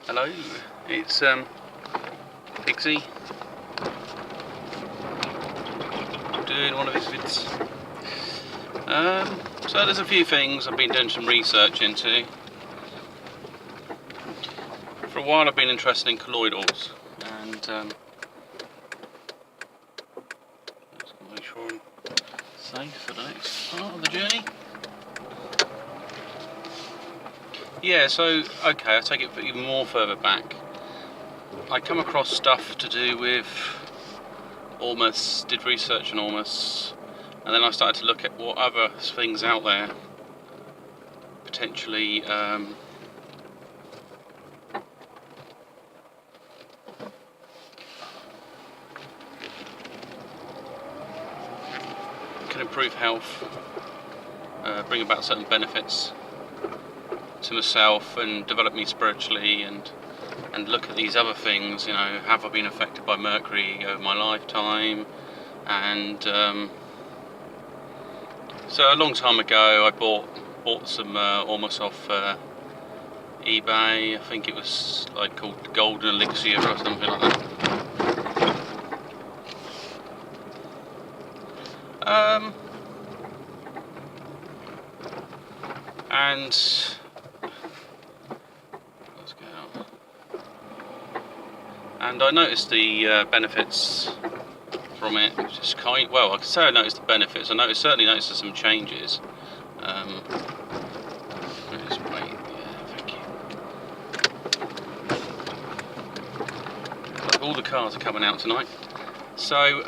Hello, it's Pixie doing one of his vids. So there's a few things I've been doing some research into. For a while I've been interested in colloidals, and let's make sure I'm safe for the next part of the journey. Yeah, so okay, I'll take it even more further back. I come across stuff to do with ORMUS, did research on ORMUS, and then I started to look at what other things out there potentially can improve health, bring about certain benefits to myself and develop me spiritually, and look at these other things, you know, have I been affected by mercury over my lifetime? And so a long time ago I bought some ORMUS off eBay. I think it was like called Golden Elixir or something like that. And I noticed the benefits from it. Just well, I can say I noticed the benefits. Certainly noticed some changes. Just wait. Yeah, thank you. All the cars are coming out tonight, so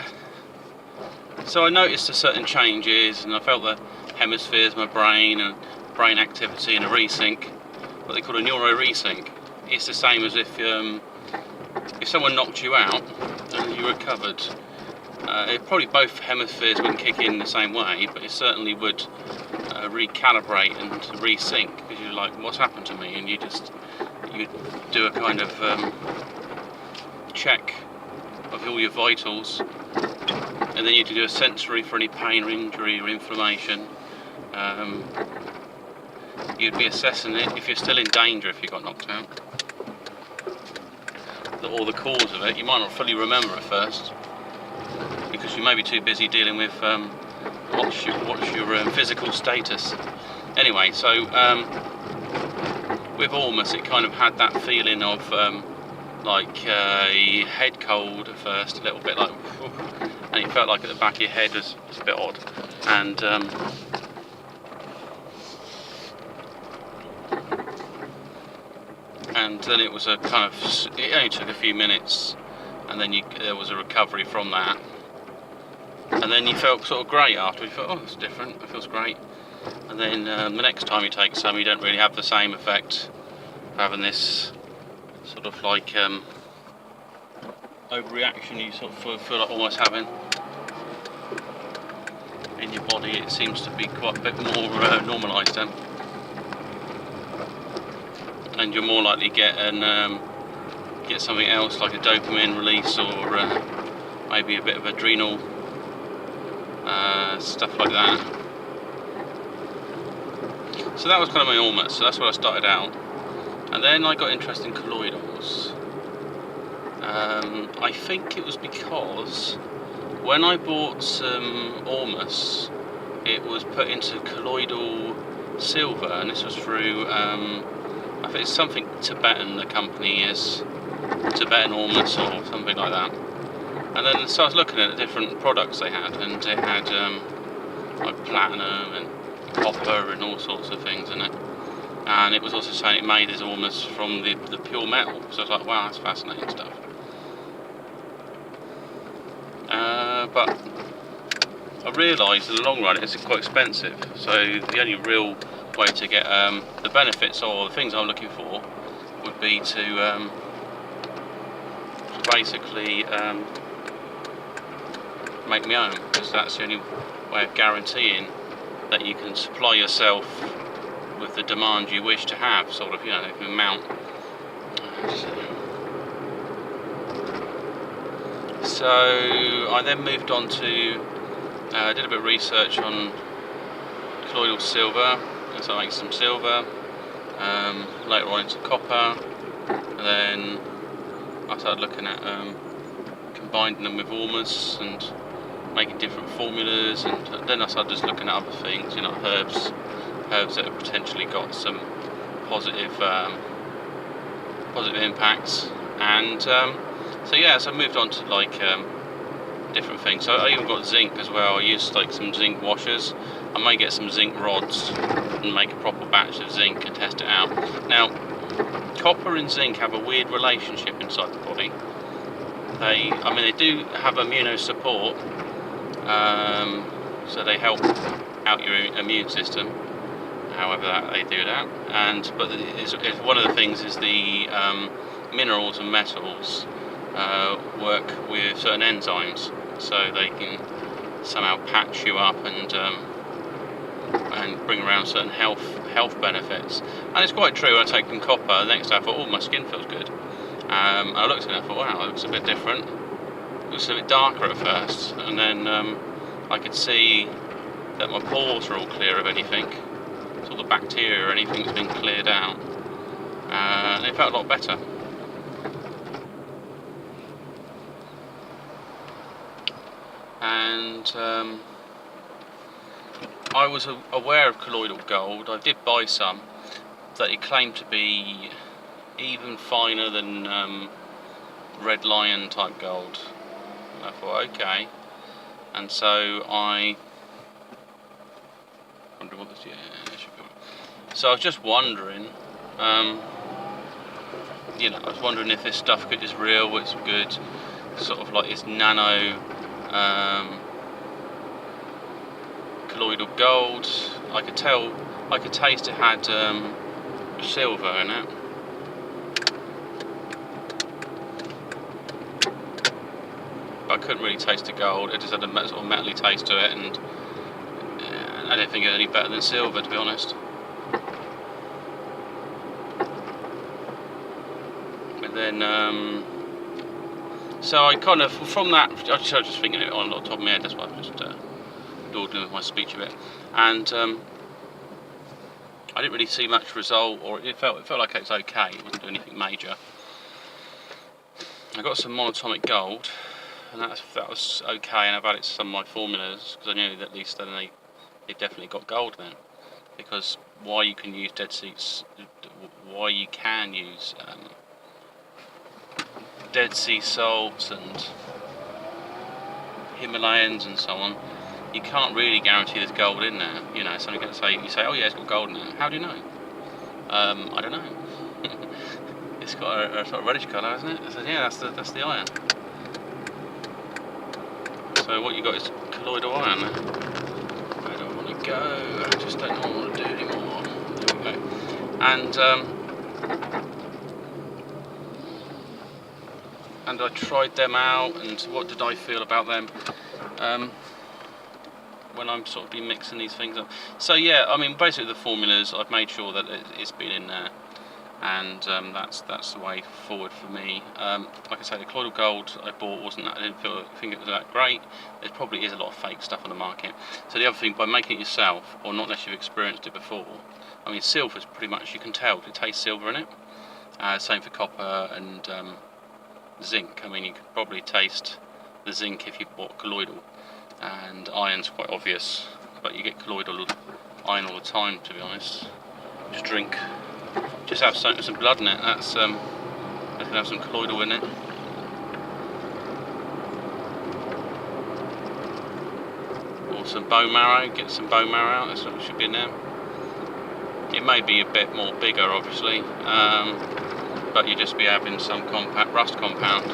I noticed certain changes, and I felt the hemispheres, my brain, and brain activity, and a resync, what they call a neuro resync. It's the same as if someone knocked you out and you recovered. Probably both hemispheres wouldn't kick in the same way, but it certainly would recalibrate and resync, because you're like, what's happened to me? And you do a kind of check of all your vitals, and then you do a sensory for any pain or injury or inflammation. You'd be assessing it if you're still in danger if you got knocked out, or the cause of it. You might not fully remember at first, because you may be too busy dealing with what's your physical status. Anyway, so with ORMUS it kind of had that feeling of like a head cold at first, a little bit like, and it felt like at the back of your head was a bit odd, and then it was a kind of, it only took a few minutes, and then there was a recovery from that, and then you felt sort of great after. You thought, oh, it's different, it feels great. And then the next time you take some, you don't really have the same effect of having this sort of like overreaction you sort of feel like almost having in your body. It seems to be quite a bit more normalised then, and you're more likely to get something else like a dopamine release, or maybe a bit of adrenal stuff like that. So that was kind of my ORMUS, so that's where I started out. And then I got interested in colloidals. I think it was because when I bought some ORMUS, it was put into colloidal silver, and this was through I think it's something Tibetan, the company is Tibetan ORMUS or something like that. And then so I was looking at the different products they had, and they had like platinum and copper and all sorts of things in it. And it was also saying it made this ORMUS from the pure metal. So I was like, wow, that's fascinating stuff. But I realised in the long run it's quite expensive. So the only real way to get the benefits or the things I'm looking for would be to basically make my own, because that's the only way of guaranteeing that you can supply yourself with the demand you wish to have, sort of, you know, the amount. So I then moved on to did a bit of research on colloidal silver, so I make some silver, later on into copper, And then I started looking at combining them with ORMUS and making different formulas, and then I started just looking at other things, you know, herbs that have potentially got some positive impacts. And so yeah, so I moved on to like different things. So I even got zinc as well. I used like some zinc washers. I may get some zinc rods and make a proper batch of zinc and test it out. Now, copper and zinc have a weird relationship inside the body. They do have immunosupport, so they help out your immune system. However, they do that, but it's one of the things is the minerals and metals work with certain enzymes, so they can somehow patch you up and bring around certain health benefits. And it's quite true. When I take copper, the next day I thought, oh, my skin feels good. I looked at it and I thought, wow, it looks a bit different. It was a bit darker at first, and then I could see that my pores are all clear of anything. So all the bacteria or anything's been cleared out, and it felt a lot better. And I was aware of colloidal gold. I did buy some that it claimed to be even finer than red lion type gold. And I thought, okay. And so I wonder what this. Yeah, should be. So I was just wondering. You know, I was wondering if this stuff is real. It's good. Sort of like it's nano. Colloidal gold. I could taste it had silver in it. But I couldn't really taste the gold. It just had a sort of metally taste to it, and I don't think it was any better than silver, to be honest. But then, so I kind of, from that, I was just thinking it on the top of my head. That's why I just dawdling with my speech a bit, and I didn't really see much result, or it felt like it was okay. It wasn't doing anything major. I got some monatomic gold, and that was okay, and I've added some of my formulas because I knew that at least then they definitely got gold then. Because why you can use Dead Sea salts and Himalayans and so on, you can't really guarantee there's gold in there. You know, somebody can say, you say, oh yeah, it's got gold in there. How do you know? I don't know. It's got a sort of reddish colour, isn't it? I said, yeah, that's the iron. So what you got is colloidal iron there. Where do I want to go? I just don't know what I want to do anymore. There we go. And I tried them out, and what did I feel about them? When I'm sort of been mixing these things up. So yeah, I mean, basically the formulas, I've made sure that it's been in there, and that's the way forward for me. Like I say, the colloidal gold I bought wasn't that. I didn't think it was that great. There probably is a lot of fake stuff on the market. So the other thing, by making it yourself, or not unless you've experienced it before, I mean, silver's pretty much, you can tell, it tastes silver in it. Same for copper and zinc. I mean, you could probably taste the zinc if you bought colloidal. And iron's quite obvious, but you get colloidal iron all the time, to be honest. Just have some blood in it. That's I can have some colloidal in it. Or some bone marrow. Get some bone marrow out. That's what should be in there. It may be a bit more bigger, obviously, but you just be having some rust compound.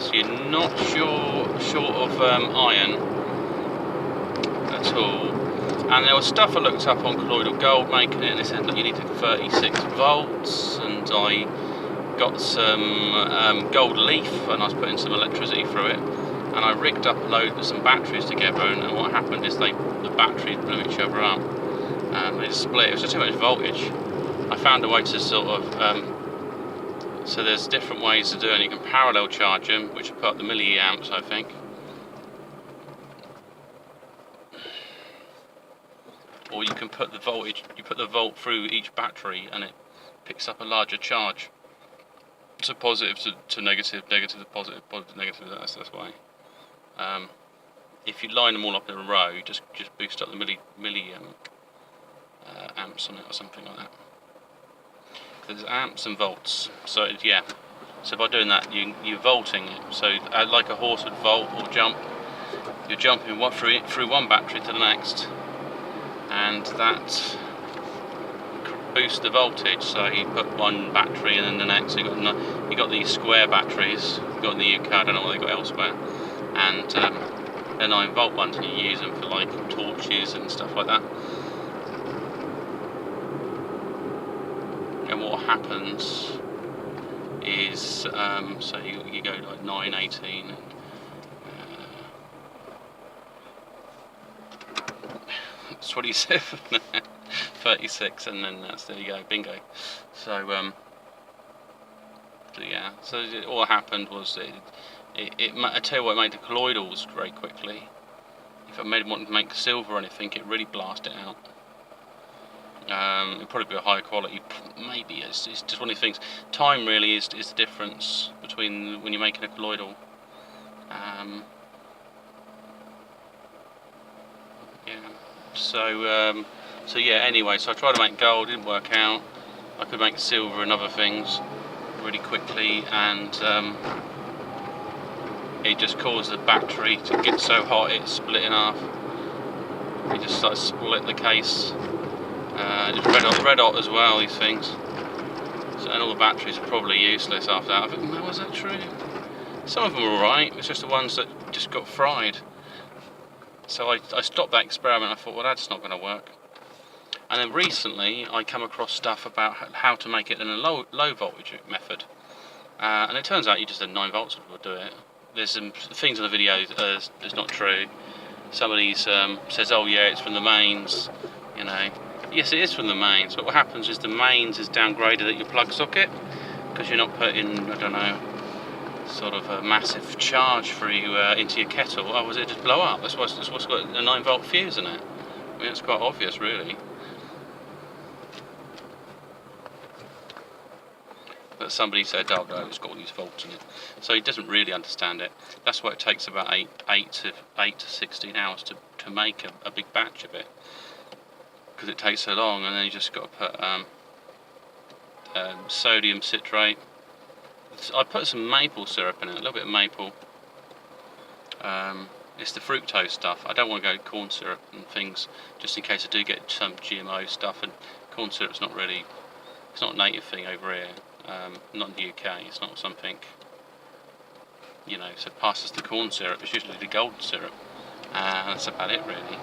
So you're not short of iron at all. And there was stuff I looked up on colloidal gold making it, and they said that you needed 36 volts, and I got some gold leaf, and I was putting some electricity through it, and I rigged up some batteries together, and what happened is the batteries blew each other up, and they split. It was just too much voltage. I found a way to sort of so there's different ways to do it. You can parallel charge them, which will put up the milliamps, I think. or you can put the voltage, you put the volt through each battery and it picks up a larger charge. So positive to negative, negative to positive, positive to negative. That's why. If you line them all up in a row, just boost up the milli amps on it or something like that. There's amps and volts. So yeah. So by doing that, you're volting it. So like a horse would volt or jump, you're jumping through one battery to the next, and that boosts the voltage. So you put one battery and then the next. You got these square batteries. You got in the UK. I don't know what they got elsewhere. And the 9-volt ones, and you use them for like torches and stuff like that. And what happens is, so you go like 9, 18, and 27, 36, and then there you go, bingo. So yeah, so all happened was I tell you what, it made the colloidals very quickly. If I wanted to make silver or anything, it really blasted it out. It'd probably be a higher quality, maybe. It's just one of the things. Time really is the difference between when you're making a colloidal. Yeah. So yeah. Anyway, so I tried to make gold, didn't work out. I could make silver and other things really quickly, and it just caused the battery to get so hot it split in half. It just started to split the case. Just red hot as well, these things. So, and all the batteries are probably useless after that. I think, no, was that true? Some of them were alright, it's just the ones that just got fried. So I stopped that experiment. I thought, well, that's not going to work. And then recently I come across stuff about how to make it in a low voltage method. And it turns out you just had 9 volts will do it. There's some things on the video that's not true. Somebody says, oh yeah, it's from the mains, you know. Yes, it is from the mains, but what happens is the mains is downgraded at your plug socket, because you're not putting, I don't know, sort of a massive charge through into your kettle. Oh, was it just blow up? That's what's got a 9-volt fuse in it. I mean, it's quite obvious, really. But somebody said, oh no, it's got all these volts in it. So he doesn't really understand it. That's why it takes about 8 to 16 hours to make a big batch of it. Because it takes so long, and then you just got to put sodium citrate. I put some maple syrup in it, a little bit of maple. It's the fructose stuff. I don't want to go corn syrup and things, just in case I do get some GMO stuff. And corn syrup's not really, it's not a native thing over here. Not in the UK. It's not something, you know. So past us the corn syrup. It's usually the golden syrup. That's about it, really.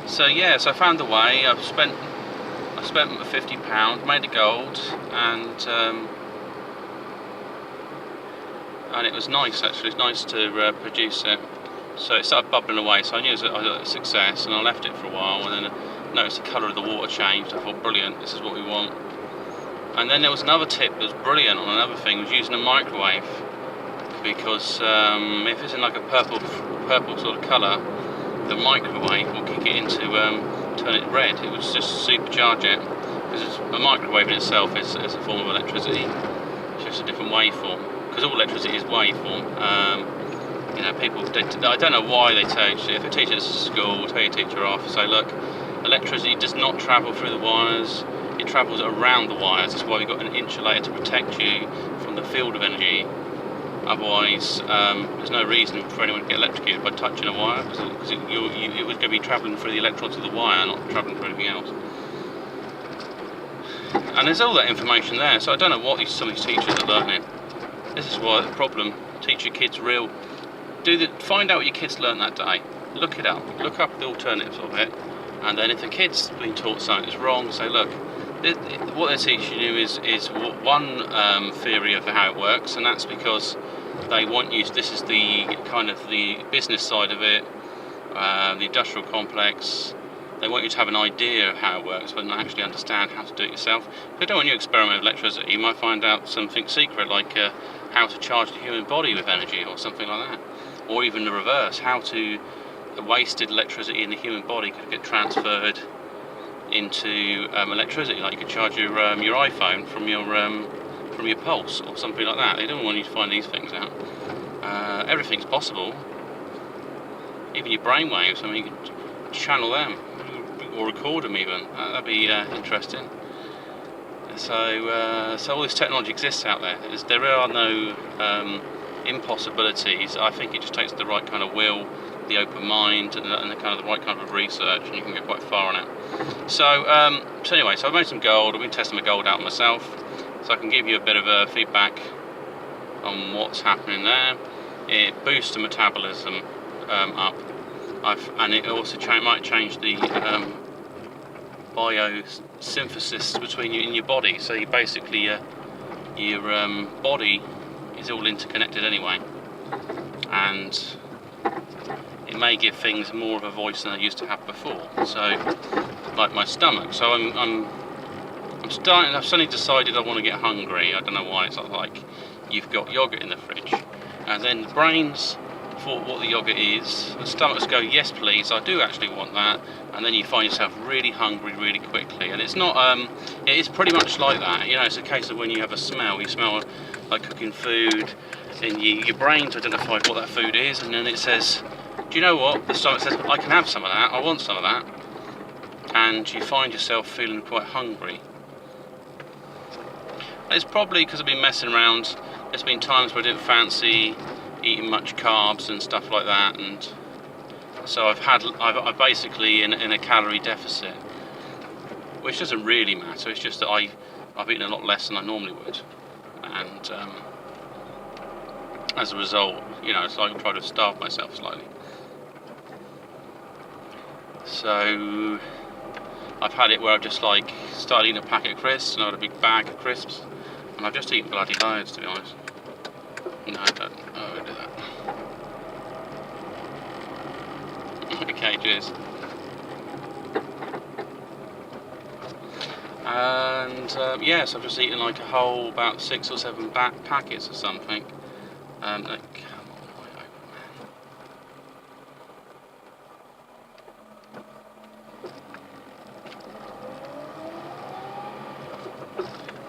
So yeah, so I found the way. I spent £50, made the gold, and it was nice actually. It's nice to produce it. So it started bubbling away. So I knew it was a success, and I left it for a while, and then I noticed the colour of the water changed. I thought, brilliant, this is what we want. And then there was another tip that was brilliant on another thing, was using a microwave, because if it's in like a purple sort of colour, the microwave will kick it into turn it red. It would just supercharge it, because a microwave in itself is a form of electricity. It's just a different waveform, because all electricity is waveform. You know, people, I don't know why they teach. If a teacher at school will tell your teacher off, say, look, electricity does not travel through the wires, it travels around the wires. That's why we've got an insulator to protect you from the field of energy. Otherwise, there's no reason for anyone to get electrocuted by touching a wire, because it was going to be travelling through the electrons of the wire, not travelling through anything else. And there's all that information there, so I don't know what some of these teachers are learning. This is why the problem. Teach your kids real. Find out what your kids learned that day. Look it up. Look up the alternatives of it, and then if the kid's been taught something that's wrong, say, look, what they're teaching you is one theory of how it works, and that's because they want you. This is the kind of the business side of it, the industrial complex. They want you to have an idea of how it works, but not actually understand how to do it yourself. If they don't want you to experiment with electricity, you might find out something secret, like how to charge the human body with energy or something like that. or even the reverse, how to wasted electricity in the human body could get transferred into electricity. Like you could charge your iPhone from your pulse or something like that. They don't want you to find these things out. Everything's possible. Even your brainwaves. I mean, you could channel them or record them even. That'd be interesting. So all this technology exists out there. There are no impossibilities. I think it just takes the right kind of will, the open mind, and the kind of the right kind of research, and you can get quite far on it. So anyway, so I've made some gold. I've been testing my gold out myself, so I can give you a bit of feedback on what's happening there. It boosts the metabolism up, and it also might change the biosynthesis between you in your body. So you basically your body is all interconnected anyway, and it may give things more of a voice than they used to have before. So, like my stomach. So I've suddenly decided I want to get hungry. I don't know why. It's like you've got yogurt in the fridge, and then the brains thought what the yogurt is. The stomachs go, yes please, I do actually want that. And then you find yourself really hungry really quickly. And it's not, it is pretty much like that. You know, it's a case of when you have a smell, you smell like cooking food, and your brain's identified what that food is, and then it says, do you know what? The stomach says, I can have some of that, I want some of that. And you find yourself feeling quite hungry. It's probably because I've been messing around. There's been times where I didn't fancy eating much carbs and stuff like that, and so I've basically in a calorie deficit, which doesn't really matter. It's just that I've eaten a lot less than I normally would, and as a result, you know, it's like I try to starve myself slightly. So I've had it where I've just like started eating a packet of crisps, and I had a big bag of crisps, and I've just eaten bloody loads, to be honest. No, I don't do that. Okay, cheers. And yes, I've just eaten like a whole about 6 or 7 packets or something. Like,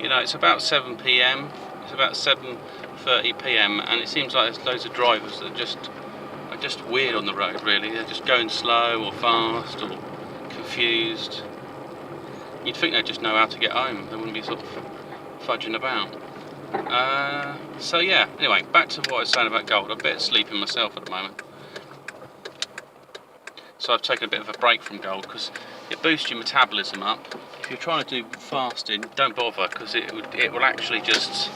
you know, it's about 7 p.m. It's about 7:30 p.m. and it seems like there's loads of drivers that are just weird on the road. Really, they're just going slow or fast or confused. You'd think they'd just know how to get home. They wouldn't be sort of fudging about. So yeah. Anyway, back to what I was saying about gold. I'm a bit sleeping myself at the moment. So I've taken a bit of a break from gold because it boosts your metabolism up. If you're trying to do fasting, don't bother, because it will actually just,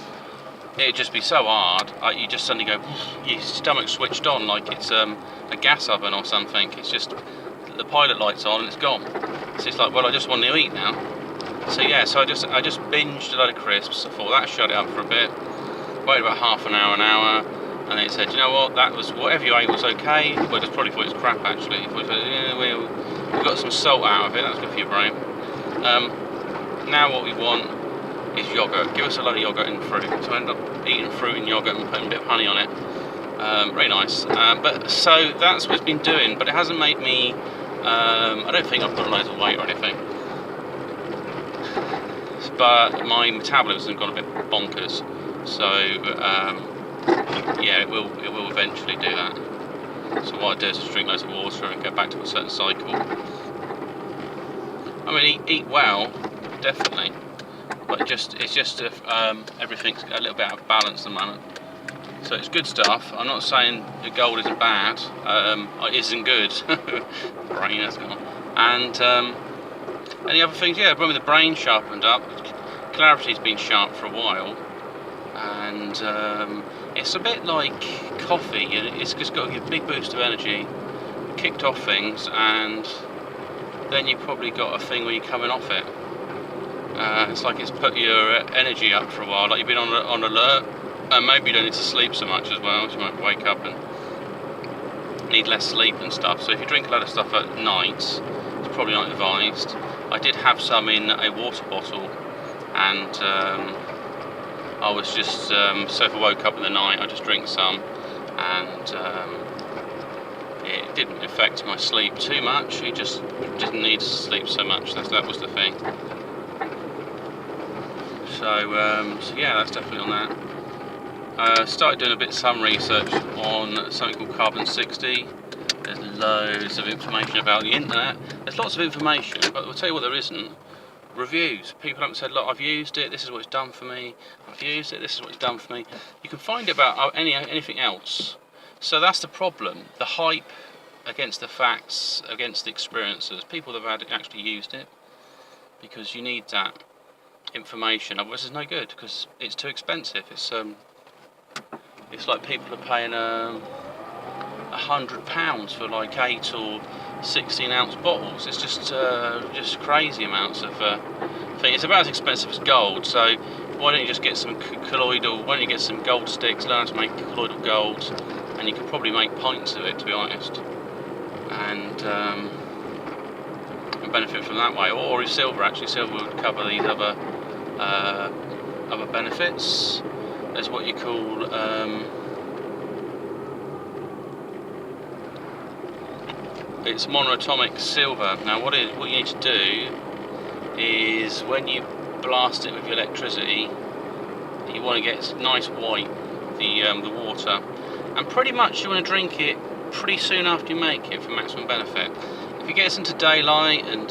it'd just be so hard. You just suddenly go, your stomach switched on like it's a gas oven or something. It's just the pilot light's on and it's gone. So it's like, well, I just want to eat now. So yeah, so I just binged a load of crisps. I thought that shut it up for a bit. Waited about half an hour. And then it said, you know what, that was, whatever you ate was okay. Well, I just probably thought it was crap actually. Thought, yeah, we got some salt out of it, that's good for your brain. Now what we want is yogurt. Give us a load of yogurt and fruit. So I ended up eating fruit and yogurt and putting a bit of honey on it. Very nice. But so that's what it's been doing, but it hasn't made me, I don't think I've put loads of weight or anything. But my metabolism has gone a bit bonkers. So, yeah, it will eventually do that. So what I do is just drink loads of water and go back to a certain cycle. I mean, eat well, definitely, but it's just everything's a little bit out of balance at the moment. So it's good stuff. I'm not saying the gold isn't bad. It isn't good. Brain has gone. And any other things? Yeah, remember the brain sharpened up. Clarity's been sharp for a while. And it's a bit like coffee. It's just got a big boost of energy, kicked off things, and then you've probably got a thing where you're coming off it. It's like it's put your energy up for a while, like you've been on alert, and maybe you don't need to sleep so much as well, so you might wake up and need less sleep and stuff. So if you drink a lot of stuff at night, it's probably not advised. I did have some in a water bottle, and I was just, so if I woke up in the night, I just drink some, and it didn't affect my sleep too much. He just didn't need to sleep so much. That was the thing. So yeah, that's definitely on that. Started doing some research on something called Carbon 60. There's loads of information about the internet. There's lots of information, but I'll tell you what there isn't. Reviews. People haven't said, look, I've used it, this is what it's done for me. I've used it, this is what it's done for me. You can find it about anything else. So that's the problem. The hype against the facts, against the experiences. People that have actually used it, because you need that information. Otherwise, it's no good because it's too expensive. It's like people are paying £100 for like 8 or 16-ounce bottles. It's just crazy amounts of thing. It's about as expensive as gold. So why don't you just get some colloidal? Why don't you get some gold sticks? Learn how to make colloidal gold, and you could probably make pints of it, to be honest, and benefit from that way. Or if silver, actually, silver would cover these other benefits. There's what you call it's monoatomic silver. Now what you need to do is, when you blast it with your electricity, you want to get nice white, the water, and pretty much you want to drink it pretty soon after you make it for maximum benefit. If it gets into daylight and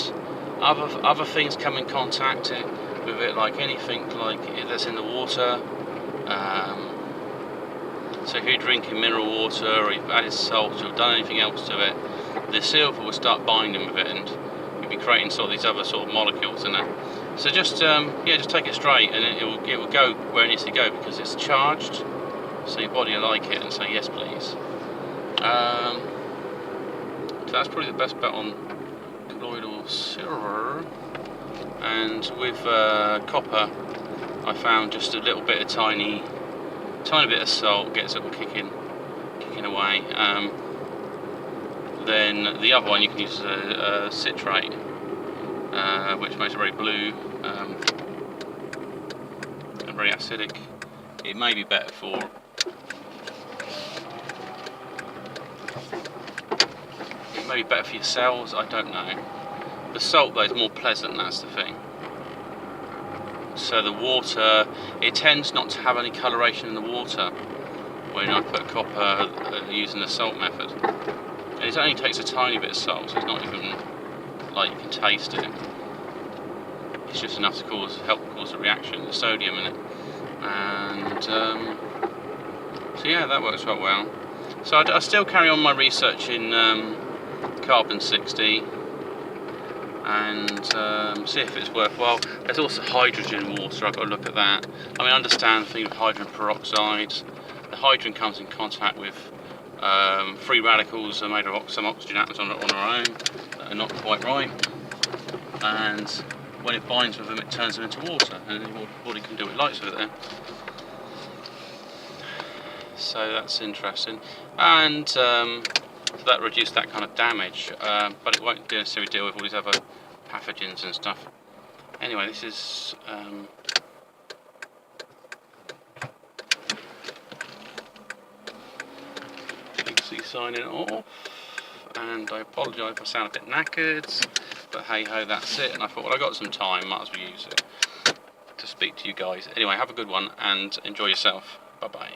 other things come in contact with it, like anything like that's in the water, so if you're drinking mineral water or you've added salt or done anything else to it, the silver will start binding with it, and you'll be creating sort of these other sort of molecules in it. So just just take it straight, and it will go where it needs to go because it's charged. So your body will like it and say yes, please. So that's probably the best bet on colloidal silver. And with copper, I found just a little bit of tiny bit of salt gets it all kicking away. Then the other one you can use a citrate, which makes it very blue and very acidic. It may be better for your cells, I don't know. The salt though is more pleasant, that's the thing. So the water, it tends not to have any coloration in the water when I put copper using the salt method. And it only takes a tiny bit of salt, so it's not even like you can taste it. It's just enough to help cause a reaction, the sodium in it. And so yeah, that works quite well. So I still carry on my research in Carbon 60 and see if it's worthwhile. There's also hydrogen water, I've got to look at that. I mean, I understand the thing with hydrogen peroxide. The hydrogen comes in contact with free radicals are made of some oxygen atoms on their own that are not quite right, and when it binds with them it turns them into water, and your body can do what it likes with it then. So that's interesting, and so that reduced that kind of damage, but it won't necessarily deal with all these other pathogens and stuff. Anyway, this is signing off, and I apologise if I sound a bit knackered, but hey ho, that's it. And I thought, well, I got some time, might as well use it to speak to you guys. Anyway, have a good one and enjoy yourself. Bye bye.